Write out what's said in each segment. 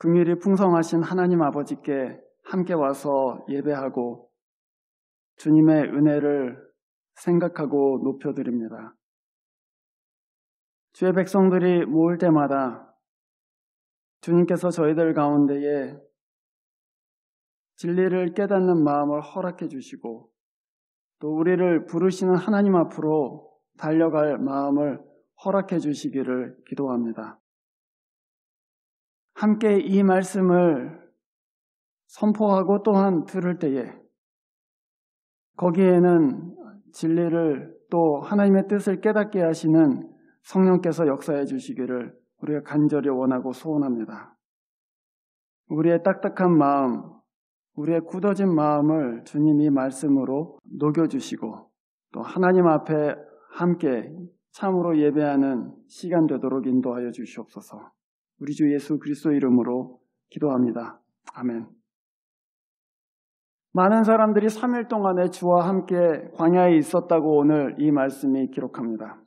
긍휼이 풍성하신 하나님 아버지께 함께 와서 예배하고 주님의 은혜를 생각하고 높여드립니다. 주의 백성들이 모일 때마다 주님께서 저희들 가운데에 진리를 깨닫는 마음을 허락해 주시고 또 우리를 부르시는 하나님 앞으로 달려갈 마음을 허락해 주시기를 기도합니다. 함께 이 말씀을 선포하고 또한 들을 때에 거기에는 진리를 또 하나님의 뜻을 깨닫게 하시는 성령께서 역사해 주시기를 우리가 간절히 원하고 소원합니다. 우리의 딱딱한 마음, 우리의 굳어진 마음을 주님이 말씀으로 녹여주시고 또 하나님 앞에 함께 참으로 예배하는 시간 되도록 인도하여 주시옵소서. 우리 주 예수 그리스도 이름으로 기도합니다. 아멘. 많은 사람들이 3일 동안에 주와 함께 광야에 있었다고 오늘 이 말씀이 기록합니다.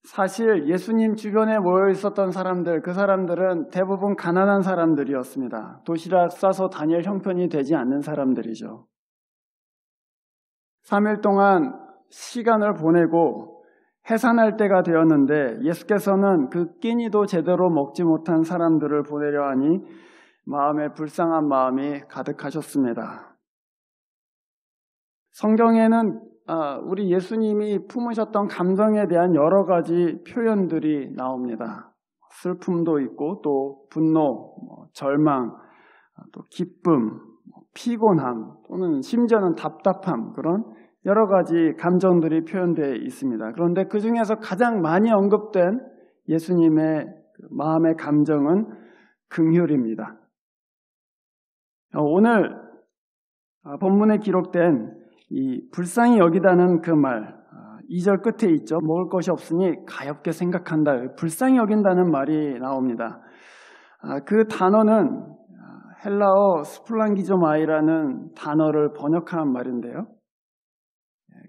사실 예수님 주변에 모여 있었던 사람들, 그 사람들은 대부분 가난한 사람들이었습니다. 도시락 싸서 다닐 형편이 되지 않는 사람들이죠. 3일 동안 시간을 보내고 해산할 때가 되었는데 예수께서는 그 끼니도 제대로 먹지 못한 사람들을 보내려 하니 마음에 불쌍한 마음이 가득하셨습니다. 성경에는 우리 예수님이 품으셨던 감정에 대한 여러 가지 표현들이 나옵니다. 슬픔도 있고 또 분노, 절망, 또 기쁨, 피곤함 또는 심지어는 답답함 그런 여러 가지 감정들이 표현되어 있습니다. 그런데 그 중에서 가장 많이 언급된 예수님의 마음의 감정은 긍휼입니다. 오늘 본문에 기록된 이 불쌍히 여기다는 그 말, 2절 끝에 있죠. 먹을 것이 없으니 가엾게 생각한다. 불쌍히 여긴다는 말이 나옵니다. 그 단어는 헬라어 스플랑기조마이라는 단어를 번역한 말인데요.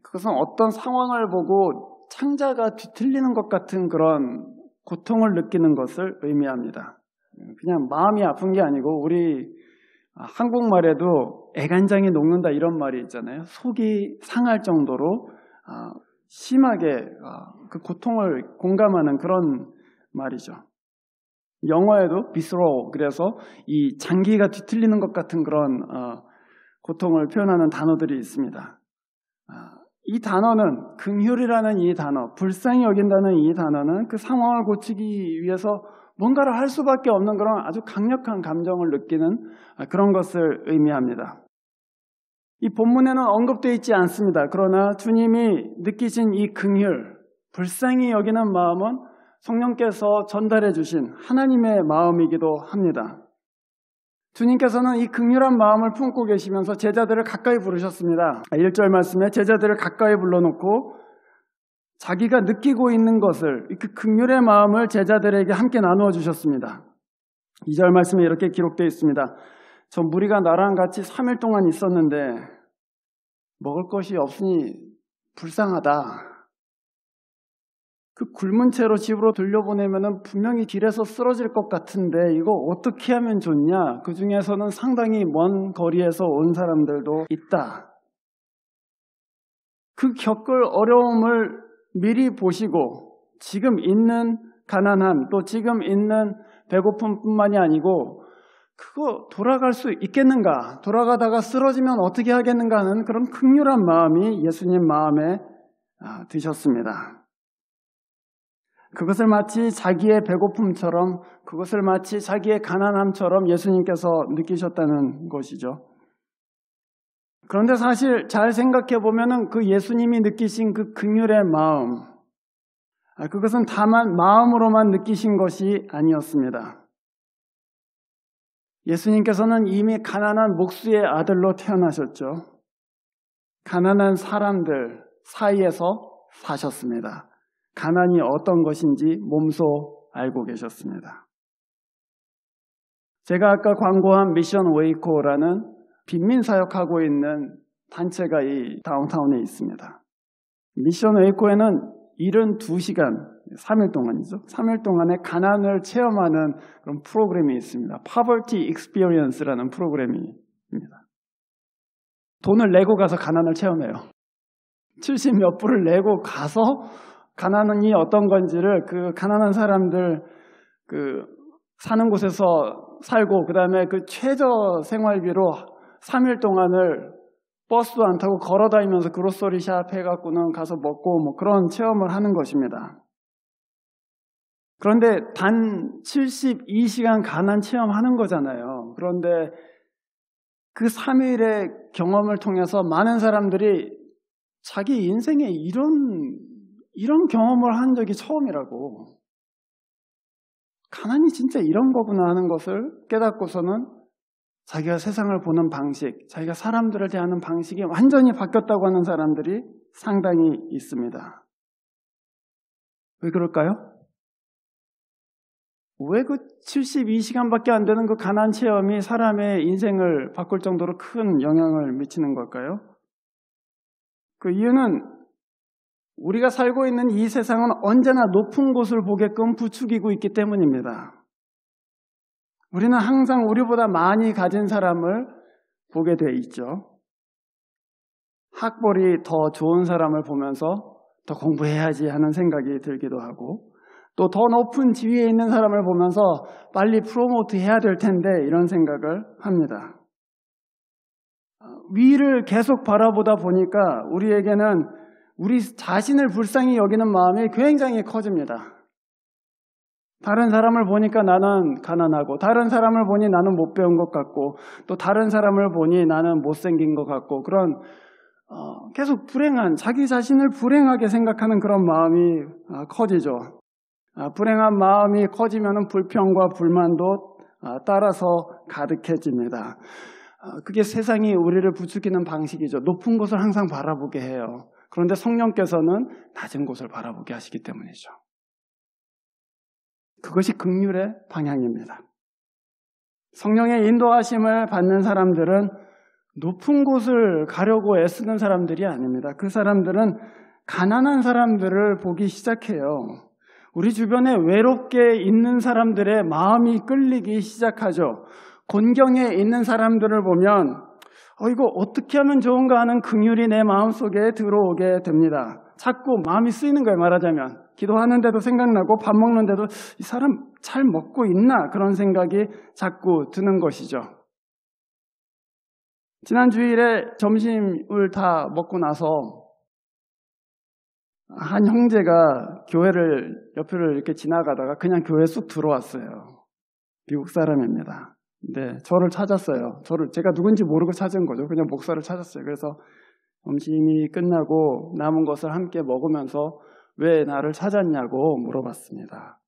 그것은 어떤 상황을 보고 창자가 뒤틀리는 것 같은 그런 고통을 느끼는 것을 의미합니다. 그냥 마음이 아픈 게 아니고 우리 한국말에도 애간장이 녹는다 이런 말이 있잖아요. 속이 상할 정도로 심하게 그 고통을 공감하는 그런 말이죠. 영어에도 visceral, 그래서 이 장기가 뒤틀리는 것 같은 그런 고통을 표현하는 단어들이 있습니다. 이 단어는 긍휼이라는 이 단어, 불쌍히 여긴다는 이 단어는 그 상황을 고치기 위해서 뭔가를 할 수밖에 없는 그런 아주 강력한 감정을 느끼는 그런 것을 의미합니다. 이 본문에는 언급되어 있지 않습니다. 그러나 주님이 느끼신 이 긍휼, 불쌍히 여기는 마음은 성령께서 전달해 주신 하나님의 마음이기도 합니다. 주님께서는 이 긍휼한 마음을 품고 계시면서 제자들을 가까이 부르셨습니다. 1절 말씀에 제자들을 가까이 불러놓고 자기가 느끼고 있는 것을, 그 긍휼의 마음을 제자들에게 함께 나누어 주셨습니다. 2절 말씀에 이렇게 기록되어 있습니다. 저 무리가 나랑 같이 3일 동안 있었는데 먹을 것이 없으니 불쌍하다. 그 굶은 채로 집으로 돌려보내면 분명히 길에서 쓰러질 것 같은데 이거 어떻게 하면 좋냐? 그 중에서는 상당히 먼 거리에서 온 사람들도 있다. 그 겪을 어려움을 미리 보시고 지금 있는 가난함 또 지금 있는 배고픔뿐만이 아니고 그거 돌아갈 수 있겠는가? 돌아가다가 쓰러지면 어떻게 하겠는가 하는 그런 긍휼한 마음이 예수님 마음에 드셨습니다. 그것을 마치 자기의 배고픔처럼 그것을 마치 자기의 가난함처럼 예수님께서 느끼셨다는 것이죠. 그런데 사실 잘 생각해 보면은 그 예수님이 느끼신 그 긍휼의 마음, 그것은 다만 마음으로만 느끼신 것이 아니었습니다. 예수님께서는 이미 가난한 목수의 아들로 태어나셨죠. 가난한 사람들 사이에서 사셨습니다. 가난이 어떤 것인지 몸소 알고 계셨습니다. 제가 아까 광고한 미션 웨이코라는 빈민 사역하고 있는 단체가 이 다운타운에 있습니다. 미션 웨이코에는 72시간 3일 동안이죠. 3일 동안에 가난을 체험하는 그런 프로그램이 있습니다. Poverty Experience라는 프로그램입니다. 돈을 내고 가서 가난을 체험해요. 70몇 불을 내고 가서 가난이 어떤 건지를 그 가난한 사람들 그 사는 곳에서 살고 그다음에 그 최저 생활비로 3일 동안을 버스도 안 타고 걸어 다니면서 그로서리 샵 해갖고는 가서 먹고 뭐 그런 체험을 하는 것입니다. 그런데 단 72시간 가난 체험하는 거잖아요. 그런데 그 3일의 경험을 통해서 많은 사람들이 자기 인생에 이런 경험을 한 적이 처음이라고. 가난이 진짜 이런 거구나 하는 것을 깨닫고서는 자기가 세상을 보는 방식, 자기가 사람들을 대하는 방식이 완전히 바뀌었다고 하는 사람들이 상당히 있습니다. 왜 그럴까요? 왜 그 72시간밖에 안 되는 그 가난 체험이 사람의 인생을 바꿀 정도로 큰 영향을 미치는 걸까요? 그 이유는 우리가 살고 있는 이 세상은 언제나 높은 곳을 보게끔 부추기고 있기 때문입니다. 우리는 항상 우리보다 많이 가진 사람을 보게 돼 있죠. 학벌이 더 좋은 사람을 보면서 더 공부해야지 하는 생각이 들기도 하고 또 더 높은 지위에 있는 사람을 보면서 빨리 프로모트 해야 될 텐데 이런 생각을 합니다. 위를 계속 바라보다 보니까 우리에게는 우리 자신을 불쌍히 여기는 마음이 굉장히 커집니다. 다른 사람을 보니까 나는 가난하고 다른 사람을 보니 나는 못 배운 것 같고 또 다른 사람을 보니 나는 못생긴 것 같고 그런 계속 자기 자신을 불행하게 생각하는 그런 마음이 커지죠. 불행한 마음이 커지면 불평과 불만도 따라서 가득해집니다. 그게 세상이 우리를 부추기는 방식이죠. 높은 곳을 항상 바라보게 해요. 그런데 성령께서는 낮은 곳을 바라보게 하시기 때문이죠. 그것이 긍휼의 방향입니다. 성령의 인도하심을 받는 사람들은 높은 곳을 가려고 애쓰는 사람들이 아닙니다. 그 사람들은 가난한 사람들을 보기 시작해요. 우리 주변에 외롭게 있는 사람들의 마음이 끌리기 시작하죠. 곤경에 있는 사람들을 보면 이거 어떻게 하면 좋은가 하는 긍휼이 내 마음속에 들어오게 됩니다. 자꾸 마음이 쓰이는 거예요. 말하자면 기도하는데도 생각나고 밥 먹는데도 이 사람 잘 먹고 있나 그런 생각이 자꾸 드는 것이죠. 지난 주일에 점심을 다 먹고 나서 한 형제가 교회를 옆을 이렇게 지나가다가 그냥 교회에 쑥 들어왔어요. 미국 사람입니다. 네, 저를 찾았어요. 제가 누군지 모르고 찾은 거죠. 그냥 목사를 찾았어요. 그래서 점심이 끝나고 남은 것을 함께 먹으면서 왜 나를 찾았냐고 물어봤습니다.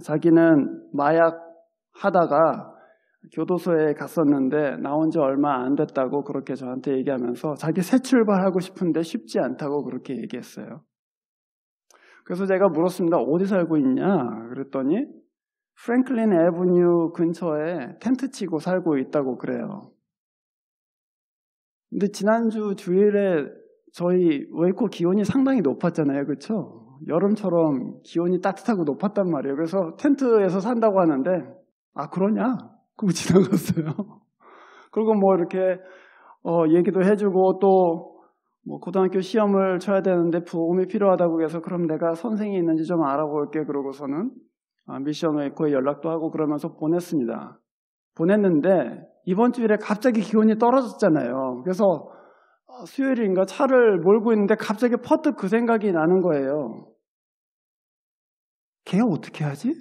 자기는 마약 하다가 교도소에 갔었는데 나온 지 얼마 안 됐다고 그렇게 저한테 얘기하면서 자기 새 출발하고 싶은데 쉽지 않다고 그렇게 얘기했어요. 그래서 제가 물었습니다. 어디 살고 있냐? 그랬더니 프랭클린 애버뉴 근처에 텐트 치고 살고 있다고 그래요. 근데 지난주 주일에 저희 웨이코 기온이 상당히 높았잖아요. 그렇죠? 여름처럼 기온이 따뜻하고 높았단 말이에요. 그래서 텐트에서 산다고 하는데 그러냐? 그러고 지나갔어요. 그리고 뭐 이렇게 얘기도 해주고 또 뭐 고등학교 시험을 쳐야 되는데 도움이 필요하다고 해서 그럼 내가 선생이 있는지 좀 알아볼게 그러고서는 미션 웨이코에 연락도 하고 그러면서 보냈습니다. 보냈는데 이번 주일에 갑자기 기온이 떨어졌잖아요. 그래서 수요일인가 차를 몰고 있는데 갑자기 퍼뜩 그 생각이 나는 거예요. 걔가 어떻게 하지?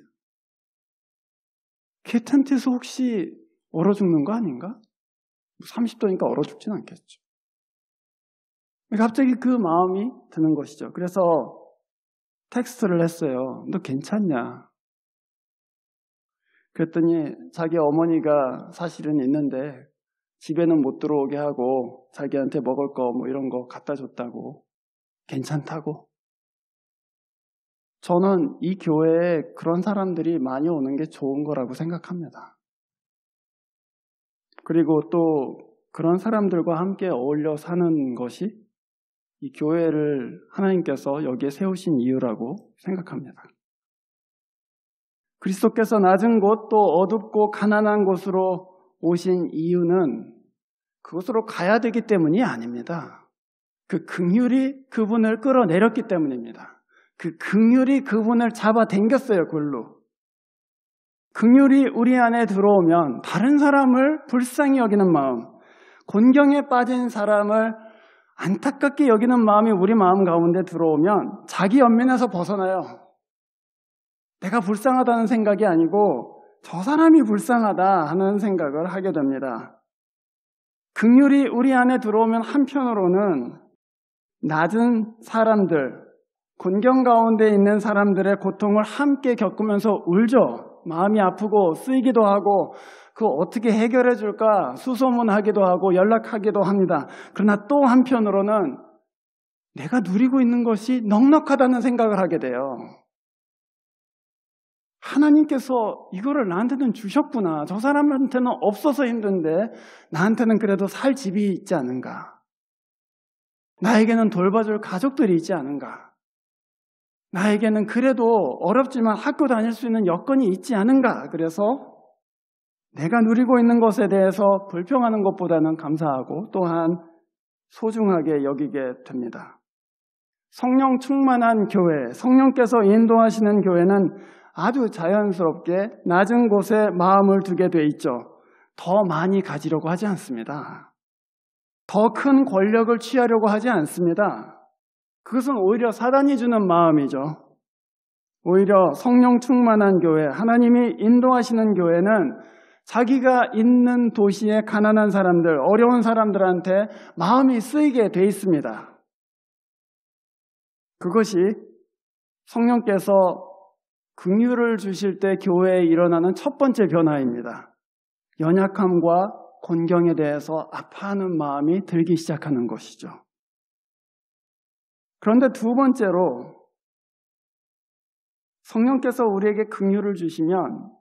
걔 텐트에서 혹시 얼어 죽는 거 아닌가? 30도니까 얼어 죽진 않겠죠. 갑자기 그 마음이 드는 것이죠. 그래서 텍스트를 했어요. 너 괜찮냐? 그랬더니 자기 어머니가 사실은 있는데 집에는 못 들어오게 하고 자기한테 먹을 거 뭐 이런 거 갖다 줬다고. 괜찮다고. 저는 이 교회에 그런 사람들이 많이 오는 게 좋은 거라고 생각합니다. 그리고 또 그런 사람들과 함께 어울려 사는 것이 이 교회를 하나님께서 여기에 세우신 이유라고 생각합니다. 그리스도께서 낮은 곳 또 어둡고 가난한 곳으로 오신 이유는 그곳으로 가야 되기 때문이 아닙니다. 그 긍휼이 그분을 끌어내렸기 때문입니다. 그 긍휼이 그분을 잡아당겼어요, 글로. 긍휼이 우리 안에 들어오면 다른 사람을 불쌍히 여기는 마음, 곤경에 빠진 사람을 안타깝게 여기는 마음이 우리 마음 가운데 들어오면 자기 연민에서 벗어나요. 내가 불쌍하다는 생각이 아니고 저 사람이 불쌍하다 하는 생각을 하게 됩니다. 긍휼이 우리 안에 들어오면 한편으로는 낮은 사람들, 곤경 가운데 있는 사람들의 고통을 함께 겪으면서 울죠. 마음이 아프고 쓰이기도 하고 그거 어떻게 해결해 줄까 수소문하기도 하고 연락하기도 합니다. 그러나 또 한편으로는 내가 누리고 있는 것이 넉넉하다는 생각을 하게 돼요. 하나님께서 이거를 나한테는 주셨구나. 저 사람한테는 없어서 힘든데 나한테는 그래도 살 집이 있지 않은가. 나에게는 돌봐줄 가족들이 있지 않은가. 나에게는 그래도 어렵지만 학교 다닐 수 있는 여건이 있지 않은가. 그래서 내가 누리고 있는 것에 대해서 불평하는 것보다는 감사하고 또한 소중하게 여기게 됩니다. 성령 충만한 교회, 성령께서 인도하시는 교회는 아주 자연스럽게 낮은 곳에 마음을 두게 돼 있죠. 더 많이 가지려고 하지 않습니다. 더 큰 권력을 취하려고 하지 않습니다. 그것은 오히려 사단이 주는 마음이죠. 오히려 성령 충만한 교회, 하나님이 인도하시는 교회는 자기가 있는 도시의 가난한 사람들, 어려운 사람들한테 마음이 쓰이게 돼 있습니다. 그것이 성령께서 긍휼을 주실 때 교회에 일어나는 첫 번째 변화입니다. 연약함과 곤경에 대해서 아파하는 마음이 들기 시작하는 것이죠. 그런데 두 번째로 성령께서 우리에게 긍휼을 주시면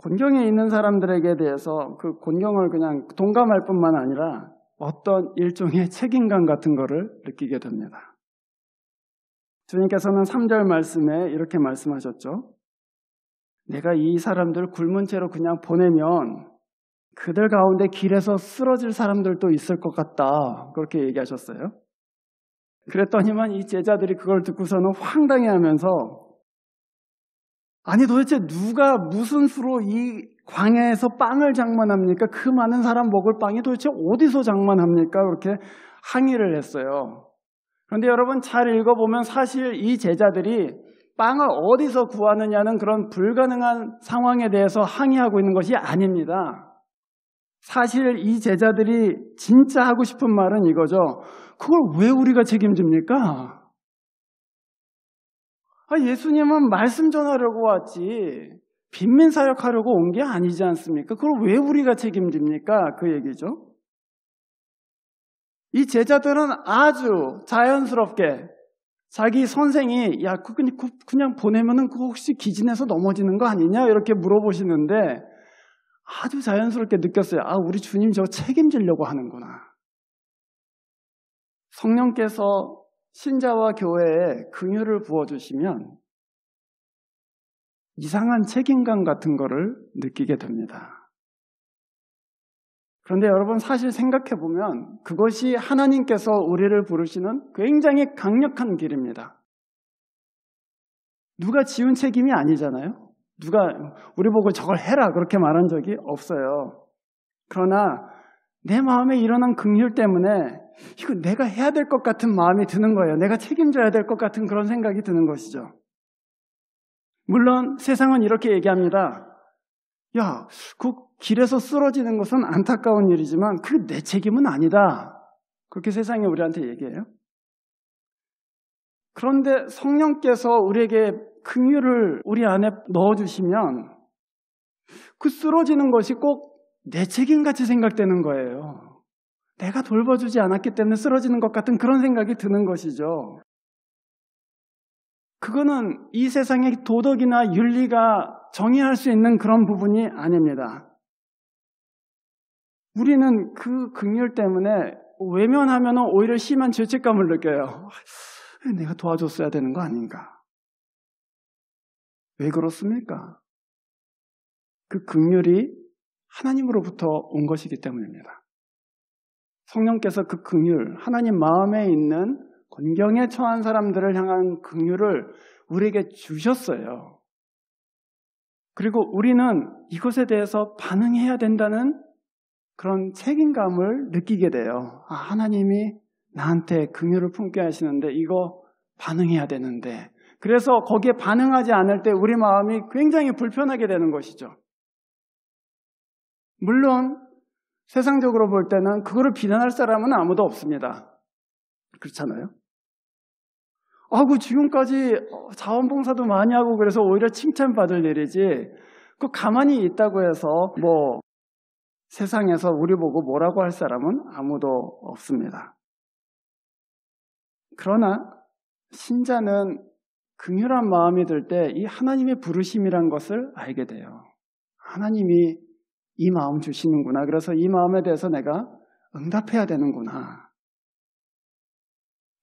곤경에 있는 사람들에게 대해서 그 곤경을 그냥 동감할 뿐만 아니라 어떤 일종의 책임감 같은 거를 느끼게 됩니다. 주님께서는 3절 말씀에 이렇게 말씀하셨죠. 내가 이 사람들 굶은 채로 그냥 보내면 그들 가운데 길에서 쓰러질 사람들도 있을 것 같다. 그렇게 얘기하셨어요. 그랬더니만 이 제자들이 그걸 듣고서는 황당해하면서 아니 도대체 누가 무슨 수로 이 광야에서 빵을 장만합니까? 그 많은 사람 먹을 빵이 도대체 어디서 장만합니까? 그렇게 항의를 했어요. 그런데 여러분 잘 읽어보면 사실 이 제자들이 빵을 어디서 구하느냐는 그런 불가능한 상황에 대해서 항의하고 있는 것이 아닙니다. 사실 이 제자들이 진짜 하고 싶은 말은 이거죠. 그걸 왜 우리가 책임집니까? 예수님은 말씀 전하려고 왔지 빈민 사역하려고 온 게 아니지 않습니까? 그걸 왜 우리가 책임집니까? 그 얘기죠. 이 제자들은 아주 자연스럽게 자기 선생이 야 그냥 보내면은 그거 혹시 기진해서 넘어지는 거 아니냐? 이렇게 물어보시는데 아주 자연스럽게 느꼈어요. 우리 주님 저거 책임지려고 하는구나. 성령께서 신자와 교회에 긍휼을 부어주시면 이상한 책임감 같은 거를 느끼게 됩니다. 그런데 여러분 사실 생각해보면 그것이 하나님께서 우리를 부르시는 굉장히 강력한 길입니다. 누가 지운 책임이 아니잖아요. 누가 우리 보고 저걸 해라 그렇게 말한 적이 없어요. 그러나 내 마음에 일어난 긍휼 때문에 이거 내가 해야 될 것 같은 마음이 드는 거예요. 내가 책임져야 될 것 같은 그런 생각이 드는 것이죠. 물론 세상은 이렇게 얘기합니다. 야, 그 길에서 쓰러지는 것은 안타까운 일이지만 그게 내 책임은 아니다. 그렇게 세상이 우리한테 얘기해요. 그런데 성령께서 우리에게 긍휼을 우리 안에 넣어주시면 그 쓰러지는 것이 꼭 내 책임같이 생각되는 거예요. 내가 돌봐주지 않았기 때문에 쓰러지는 것 같은 그런 생각이 드는 것이죠. 그거는 이 세상의 도덕이나 윤리가 정의할 수 있는 그런 부분이 아닙니다. 우리는 그 긍휼 때문에 외면하면 오히려 심한 죄책감을 느껴요. 내가 도와줬어야 되는 거 아닌가? 왜 그렇습니까? 그 긍휼이 하나님으로부터 온 것이기 때문입니다. 성령께서 그 긍휼, 하나님 마음에 있는 곤경에 처한 사람들을 향한 긍휼을 우리에게 주셨어요. 그리고 우리는 이것에 대해서 반응해야 된다는 그런 책임감을 느끼게 돼요. 하나님이 나한테 긍휼을 품게 하시는데 이거 반응해야 되는데, 그래서 거기에 반응하지 않을 때 우리 마음이 굉장히 불편하게 되는 것이죠. 물론 세상적으로 볼 때는 그거를 비난할 사람은 아무도 없습니다. 그렇잖아요? 지금까지 자원봉사도 많이 하고 그래서 오히려 칭찬받을 일이지, 그 가만히 있다고 해서 세상에서 우리 보고 뭐라고 할 사람은 아무도 없습니다. 그러나 신자는 긍휼한 마음이 들 때 이 하나님의 부르심이란 것을 알게 돼요. 하나님이 이 마음 주시는구나. 그래서 이 마음에 대해서 내가 응답해야 되는구나.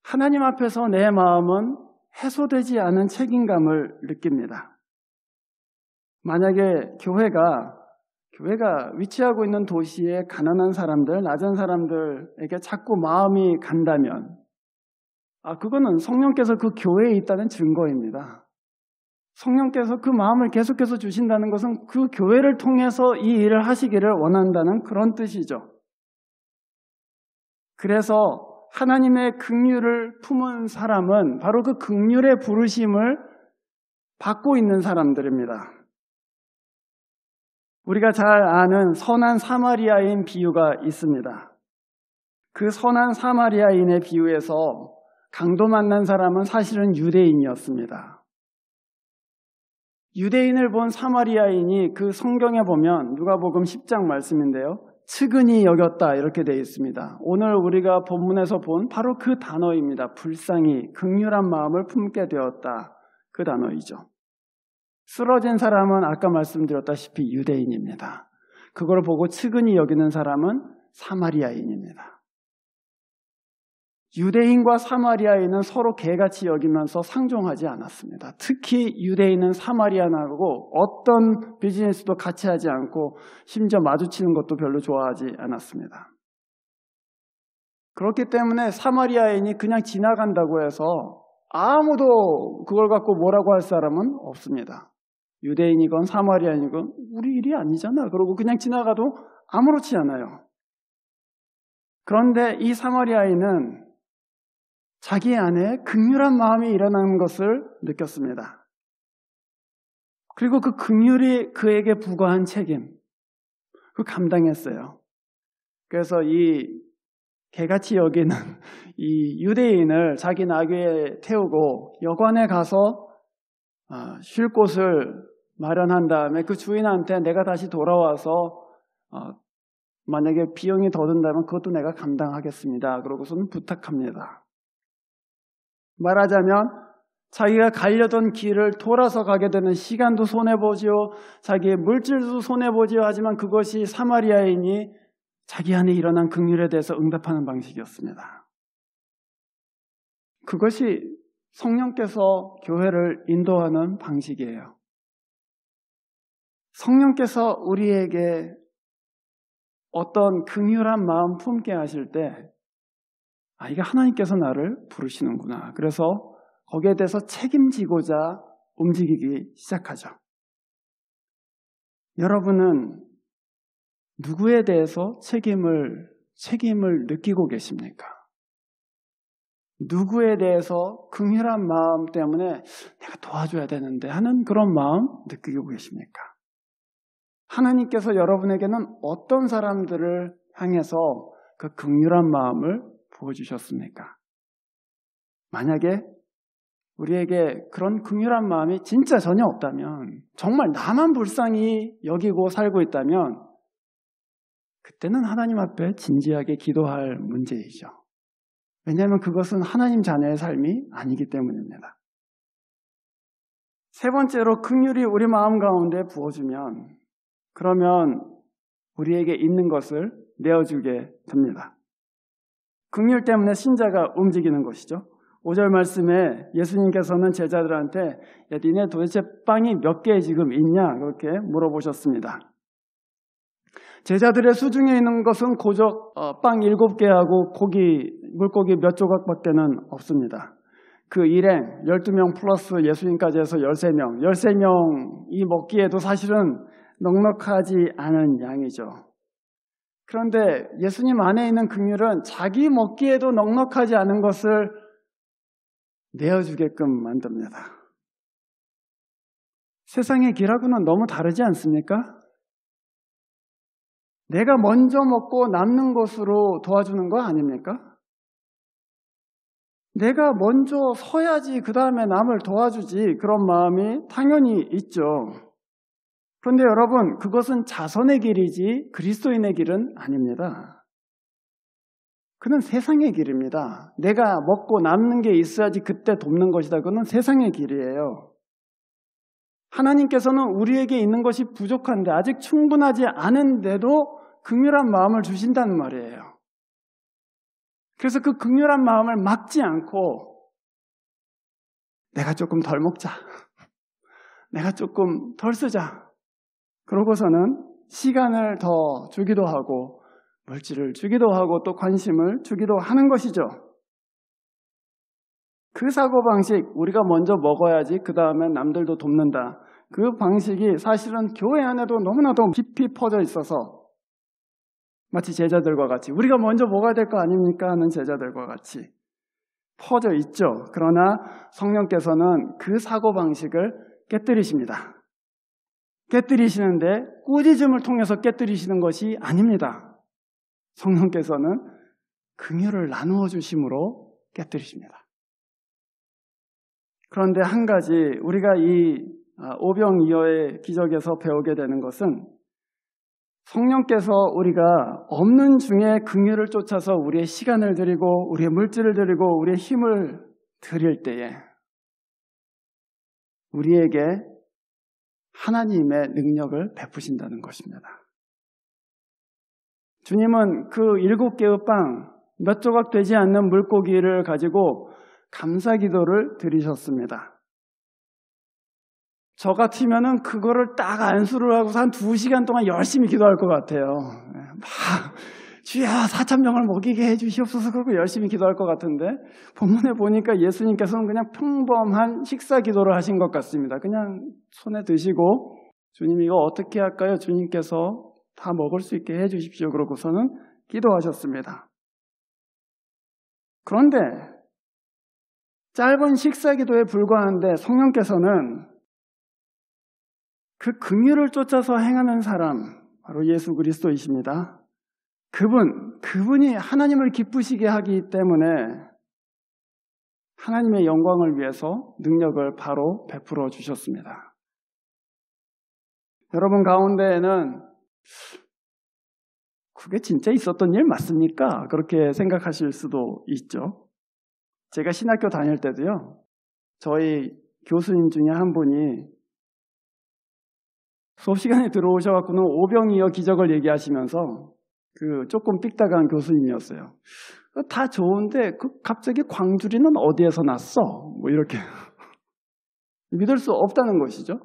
하나님 앞에서 내 마음은 해소되지 않은 책임감을 느낍니다. 만약에 교회가 위치하고 있는 도시의 가난한 사람들, 낮은 사람들에게 자꾸 마음이 간다면 그거는 성령께서 그 교회에 있다는 증거입니다. 성령께서 그 마음을 계속해서 주신다는 것은 그 교회를 통해서 이 일을 하시기를 원한다는 그런 뜻이죠. 그래서 하나님의 긍휼을 품은 사람은 바로 그 긍휼의 부르심을 받고 있는 사람들입니다. 우리가 잘 아는 선한 사마리아인 비유가 있습니다. 그 선한 사마리아인의 비유에서 강도 만난 사람은 사실은 유대인이었습니다. 유대인을 본 사마리아인이 그 성경에 보면 누가복음 10장 말씀인데요. 측은히 여겼다 이렇게 되어 있습니다. 오늘 우리가 본문에서 본 바로 그 단어입니다. 불쌍히 긍휼한 마음을 품게 되었다. 그 단어이죠. 쓰러진 사람은 아까 말씀드렸다시피 유대인입니다. 그걸 보고 측은히 여기는 사람은 사마리아인입니다. 유대인과 사마리아인은 서로 개같이 여기면서 상종하지 않았습니다. 특히 유대인은 사마리아인하고 어떤 비즈니스도 같이 하지 않고 심지어 마주치는 것도 별로 좋아하지 않았습니다. 그렇기 때문에 사마리아인이 그냥 지나간다고 해서 아무도 그걸 갖고 뭐라고 할 사람은 없습니다. 유대인이건 사마리아인이건 우리 일이 아니잖아. 그러고 그냥 지나가도 아무렇지 않아요. 그런데 이 사마리아인은 자기 안에 긍휼한 마음이 일어나는 것을 느꼈습니다. 그리고 그 긍휼이 그에게 부과한 책임, 그 감당했어요. 그래서 이 개같이 여기는 이 유대인을 자기 나귀에 태우고 여관에 가서 쉴 곳을 마련한 다음에 그 주인한테 내가 다시 돌아와서 만약에 비용이 더 든다면 그것도 내가 감당하겠습니다. 그러고서는 부탁합니다. 말하자면 자기가 가려던 길을 돌아서 가게 되는 시간도 손해보지요. 자기의 물질도 손해보지요. 하지만 그것이 사마리아인이 자기 안에 일어난 긍휼에 대해서 응답하는 방식이었습니다. 그것이 성령께서 교회를 인도하는 방식이에요. 성령께서 우리에게 어떤 긍휼한 마음 품게 하실 때 이게 하나님께서 나를 부르시는구나. 그래서 거기에 대해서 책임지고자 움직이기 시작하죠. 여러분은 누구에 대해서 책임을 느끼고 계십니까? 누구에 대해서 긍휼한 마음 때문에 내가 도와줘야 되는데 하는 그런 마음 느끼고 계십니까? 하나님께서 여러분에게는 어떤 사람들을 향해서 그 긍휼한 마음을 부어주셨습니까? 만약에 우리에게 그런 긍휼한 마음이 진짜 전혀 없다면, 정말 나만 불쌍히 여기고 살고 있다면 그때는 하나님 앞에 진지하게 기도할 문제이죠. 왜냐하면 그것은 하나님 자녀의 삶이 아니기 때문입니다. 세 번째로 긍휼이 우리 마음 가운데 부어주면 그러면 우리에게 있는 것을 내어주게 됩니다. 긍휼 때문에 신자가 움직이는 것이죠. 5절 말씀에 예수님께서는 제자들한테 야, 니네 도대체 빵이 몇 개 지금 있냐? 그렇게 물어보셨습니다. 제자들의 수중에 있는 것은 고작 빵 7개하고 물고기 몇 조각밖에는 없습니다. 그 일행 12명 플러스 예수님까지 해서 13명, 13명이 먹기에도 사실은 넉넉하지 않은 양이죠. 그런데 예수님 안에 있는 긍휼은 자기 먹기에도 넉넉하지 않은 것을 내어주게끔 만듭니다. 세상의 길하고는 너무 다르지 않습니까? 내가 먼저 먹고 남는 것으로 도와주는 거 아닙니까? 내가 먼저 서야지 그 다음에 남을 도와주지, 그런 마음이 당연히 있죠. 그런데 여러분, 그것은 자선의 길이지 그리스도인의 길은 아닙니다. 그는 세상의 길입니다. 내가 먹고 남는 게 있어야지 그때 돕는 것이다. 그건 세상의 길이에요. 하나님께서는 우리에게 있는 것이 부족한데, 아직 충분하지 않은데도 긍휼한 마음을 주신다는 말이에요. 그래서 그 긍휼한 마음을 막지 않고 내가 조금 덜 먹자, 내가 조금 덜 쓰자, 그러고서는 시간을 더 주기도 하고 물질을 주기도 하고 또 관심을 주기도 하는 것이죠. 그 사고방식, 우리가 먼저 먹어야지 그 다음에 남들도 돕는다, 그 방식이 사실은 교회 안에도 너무나도 깊이 퍼져 있어서 마치 제자들과 같이 우리가 먼저 먹어야 될 거 아닙니까 하는 제자들과 같이 퍼져 있죠. 그러나 성령께서는 그 사고방식을 깨뜨리십니다. 깨뜨리시는데 꾸짖음을 통해서 깨뜨리시는 것이 아닙니다. 성령께서는 긍휼을 나누어 주심으로 깨뜨리십니다. 그런데 한 가지 우리가 이 오병이어의 기적에서 배우게 되는 것은, 성령께서 우리가 없는 중에 긍휼을 쫓아서 우리의 시간을 드리고 우리의 물질을 드리고 우리의 힘을 드릴 때에 우리에게 하나님의 능력을 베푸신다는 것입니다. 주님은 그 7개의 빵, 몇 조각 되지 않는 물고기를 가지고 감사기도를 드리셨습니다. 저 같으면은 그거를 딱 안수를 하고서 한 2시간 동안 열심히 기도할 것 같아요. 막 주여 4,000명을 먹이게 해주시옵소서, 그러고 열심히 기도할 것 같은데, 본문에 보니까 예수님께서는 그냥 평범한 식사 기도를 하신 것 같습니다. 그냥 손에 드시고 주님 이거 어떻게 할까요? 주님께서 다 먹을 수 있게 해주십시오, 그러고서는 기도하셨습니다. 그런데 짧은 식사 기도에 불과한데 성령께서는 그 긍휼을 쫓아서 행하는 사람, 바로 예수 그리스도이십니다. 그분이 하나님을 기쁘시게 하기 때문에 하나님의 영광을 위해서 능력을 바로 베풀어 주셨습니다. 여러분 가운데에는 그게 진짜 있었던 일 맞습니까? 그렇게 생각하실 수도 있죠. 제가 신학교 다닐 때도요, 저희 교수님 중에 한 분이 수업 시간에 들어오셔갖고는 오병이어 기적을 얘기하시면서 조금 삑딱한 교수님이었어요. 다 좋은데 갑자기 광주리는 어디에서 났어? 뭐 이렇게 믿을 수 없다는 것이죠.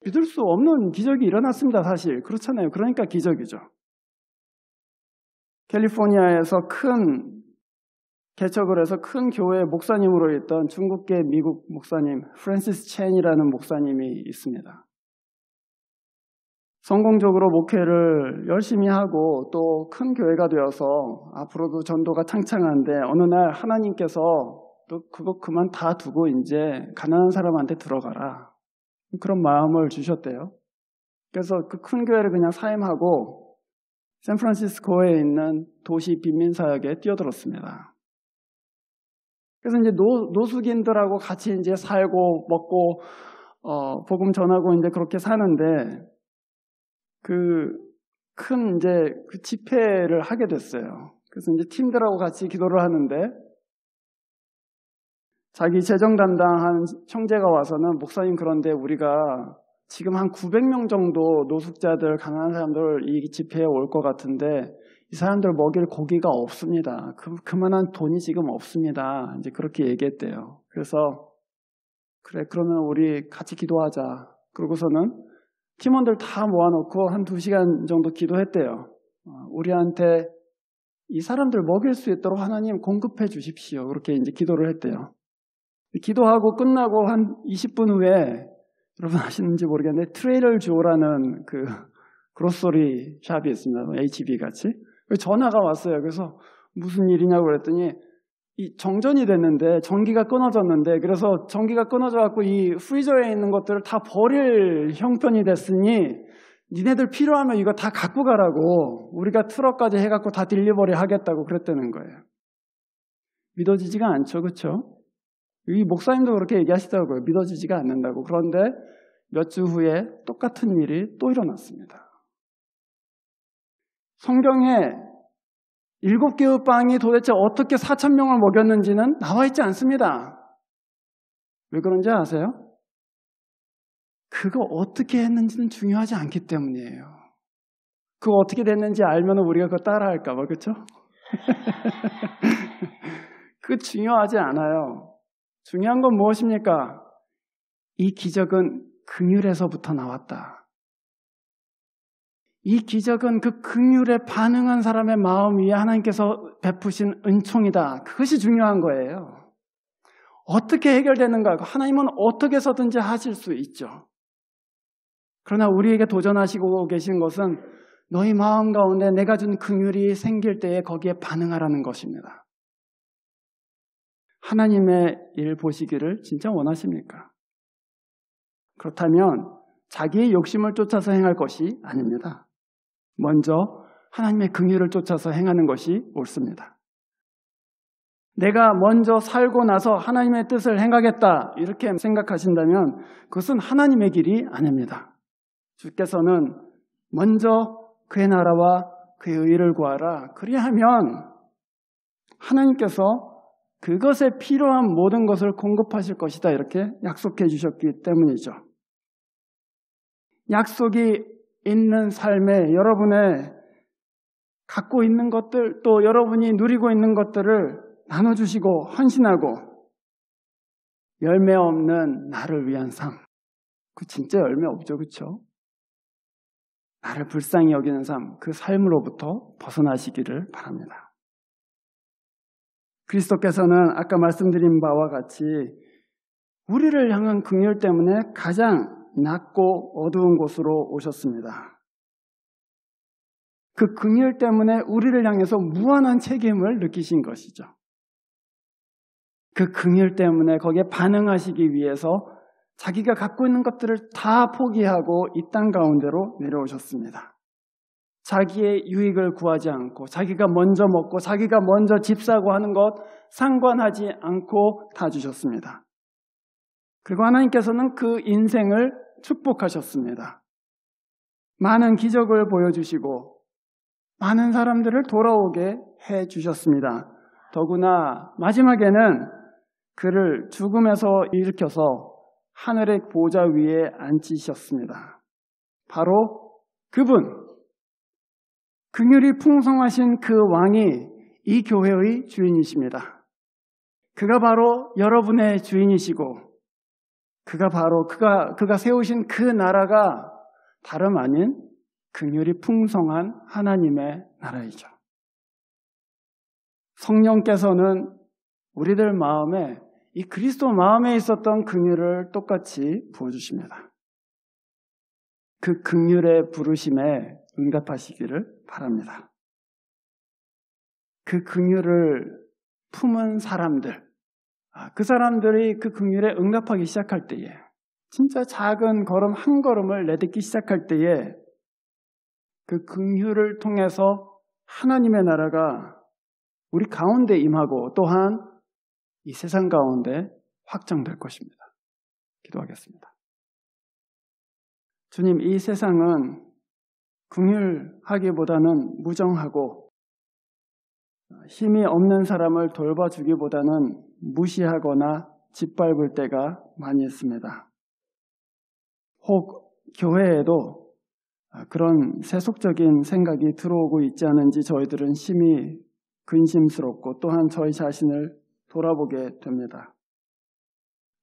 믿을 수 없는 기적이 일어났습니다. 사실 그렇잖아요. 그러니까 기적이죠. 캘리포니아에서 큰 개척을 해서 큰 교회 목사님으로 있던 중국계 미국 목사님 프랜시스 첸이라는 목사님이 있습니다. 성공적으로 목회를 열심히 하고 또 큰 교회가 되어서 앞으로도 전도가 창창한데, 어느 날 하나님께서 또 그거 그만 다 두고 이제 가난한 사람한테 들어가라, 그런 마음을 주셨대요. 그래서 그 큰 교회를 그냥 사임하고 샌프란시스코에 있는 도시 빈민사역에 뛰어들었습니다. 그래서 이제 노숙인들하고 같이 이제 살고 먹고 복음 전하고 이제 그렇게 사는데, 큰 이제 그 집회를 하게 됐어요. 그래서 이제 팀들하고 같이 기도를 하는데, 자기 재정 담당한 형제가 와서는 목사님, 그런데 우리가 지금 한 900명 정도 노숙자들, 가난한 사람들 이 집회에 올 것 같은데 이 사람들 먹일 고기가 없습니다. 그만한 돈이 지금 없습니다. 이제 그렇게 얘기했대요. 그래서 그래, 그러면 우리 같이 기도하자. 그러고서는 팀원들 다 모아놓고 한 2시간 정도 기도했대요. 우리한테 이 사람들 먹일 수 있도록 하나님 공급해 주십시오. 그렇게 이제 기도를 했대요. 기도하고 끝나고 한 20분 후에 여러분 아시는지 모르겠는데 트레이더 조라는 그 그로서리 샵이 있습니다. HB 같이. 전화가 왔어요. 그래서 무슨 일이냐고 그랬더니 이 정전이 됐는데 전기가 끊어졌는데 그래서 전기가 끊어져 갖고 이 프리저에 있는 것들을 다 버릴 형편이 됐으니 니네들 필요하면 이거 다 갖고 가라고 우리가 트럭까지 해갖고 다 딜리버리 하겠다고 그랬다는 거예요. 믿어지지가 않죠. 그렇죠? 이 목사님도 그렇게 얘기하시더라고요. 믿어지지가 않는다고. 그런데 몇 주 후에 똑같은 일이 또 일어났습니다. 성경에 7개의 빵이 도대체 어떻게 4,000명을 먹였는지는 나와 있지 않습니다. 왜 그런지 아세요? 그거 어떻게 했는지는 중요하지 않기 때문이에요. 그거 어떻게 됐는지 알면 우리가 그거 따라할까 봐, 그렇죠? 그거 중요하지 않아요. 중요한 건 무엇입니까? 이 기적은 긍휼에서부터 나왔다. 이 기적은 그 긍휼에 반응한 사람의 마음 위에 하나님께서 베푸신 은총이다. 그것이 중요한 거예요. 어떻게 해결되는가? 하나님은 어떻게 해서든지 하실 수 있죠. 그러나 우리에게 도전하시고 계신 것은 너희 마음 가운데 내가 준 긍휼이 생길 때에 거기에 반응하라는 것입니다. 하나님의 일 보시기를 진짜 원하십니까? 그렇다면 자기의 욕심을 쫓아서 행할 것이 아닙니다. 먼저 하나님의 긍휼을 쫓아서 행하는 것이 옳습니다. 내가 먼저 살고 나서 하나님의 뜻을 행하겠다 이렇게 생각하신다면 그것은 하나님의 길이 아닙니다. 주께서는 먼저 그의 나라와 그의 의를 구하라. 그리하면 하나님께서 그것에 필요한 모든 것을 공급하실 것이다 이렇게 약속해 주셨기 때문이죠. 약속이 있는 삶에 여러분의 갖고 있는 것들 또 여러분이 누리고 있는 것들을 나눠주시고 헌신하고 열매 없는 나를 위한 삶. 그 진짜 열매 없죠. 그렇죠? 나를 불쌍히 여기는 삶, 그 삶으로부터 벗어나시기를 바랍니다. 그리스도께서는 아까 말씀드린 바와 같이 우리를 향한 긍휼 때문에 가장 낮고 어두운 곳으로 오셨습니다. 그 긍휼 때문에 우리를 향해서 무한한 책임을 느끼신 것이죠. 그 긍휼 때문에 거기에 반응하시기 위해서 자기가 갖고 있는 것들을 다 포기하고 이 땅 가운데로 내려오셨습니다. 자기의 유익을 구하지 않고 자기가 먼저 먹고 자기가 먼저 집 사고 하는 것 상관하지 않고 다 주셨습니다. 그리고 하나님께서는 그 인생을 축복하셨습니다. 많은 기적을 보여주시고 많은 사람들을 돌아오게 해주셨습니다. 더구나 마지막에는 그를 죽음에서 일으켜서 하늘의 보좌 위에 앉히셨습니다. 바로 그분, 긍휼이 풍성하신 그 왕이 이 교회의 주인이십니다. 그가 바로 여러분의 주인이시고 그가 바로 그가 세우신 그 나라가 다름 아닌 긍휼이 풍성한 하나님의 나라이죠. 성령께서는 우리들 마음에 이 그리스도 마음에 있었던 긍휼을 똑같이 부어주십니다. 그 긍휼의 부르심에 응답하시기를 바랍니다. 그 긍휼을 품은 사람들, 그 사람들이 그 긍휼에 응답하기 시작할 때에 진짜 작은 걸음 한 걸음을 내딛기 시작할 때에 그 긍휼을 통해서 하나님의 나라가 우리 가운데 임하고 또한 이 세상 가운데 확장될 것입니다. 기도하겠습니다. 주님, 이 세상은 긍휼하기보다는 무정하고 힘이 없는 사람을 돌봐주기보다는 무시하거나 짓밟을 때가 많이 있습니다. 혹 교회에도 그런 세속적인 생각이 들어오고 있지 않은지 저희들은 심히 근심스럽고 또한 저희 자신을 돌아보게 됩니다.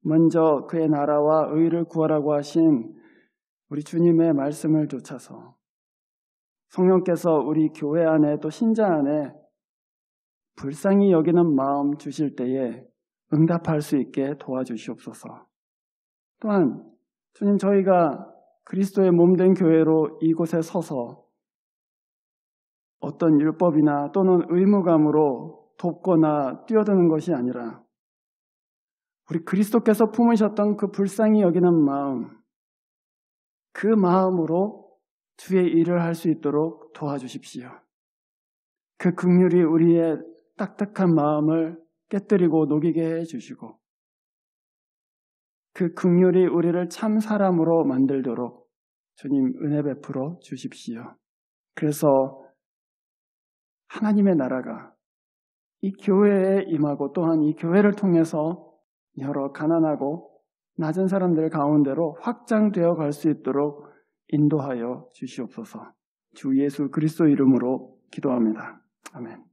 먼저 그의 나라와 의를 구하라고 하신 우리 주님의 말씀을 좇아서 성령께서 우리 교회 안에 또 신자 안에 불쌍히 여기는 마음 주실 때에 응답할 수 있게 도와주시옵소서. 또한 주님, 저희가 그리스도의 몸된 교회로 이곳에 서서 어떤 율법이나 또는 의무감으로 돕거나 뛰어드는 것이 아니라 우리 그리스도께서 품으셨던 그 불쌍히 여기는 마음, 그 마음으로 주의 일을 할 수 있도록 도와주십시오. 그 긍휼이 우리의 딱딱한 마음을 깨뜨리고 녹이게 해주시고 그 긍휼이 우리를 참 사람으로 만들도록 주님 은혜 베풀어 주십시오. 그래서 하나님의 나라가 이 교회에 임하고 또한 이 교회를 통해서 여러 가난하고 낮은 사람들 가운데로 확장되어 갈 수 있도록 인도하여 주시옵소서. 주 예수 그리스도 이름으로 기도합니다. 아멘.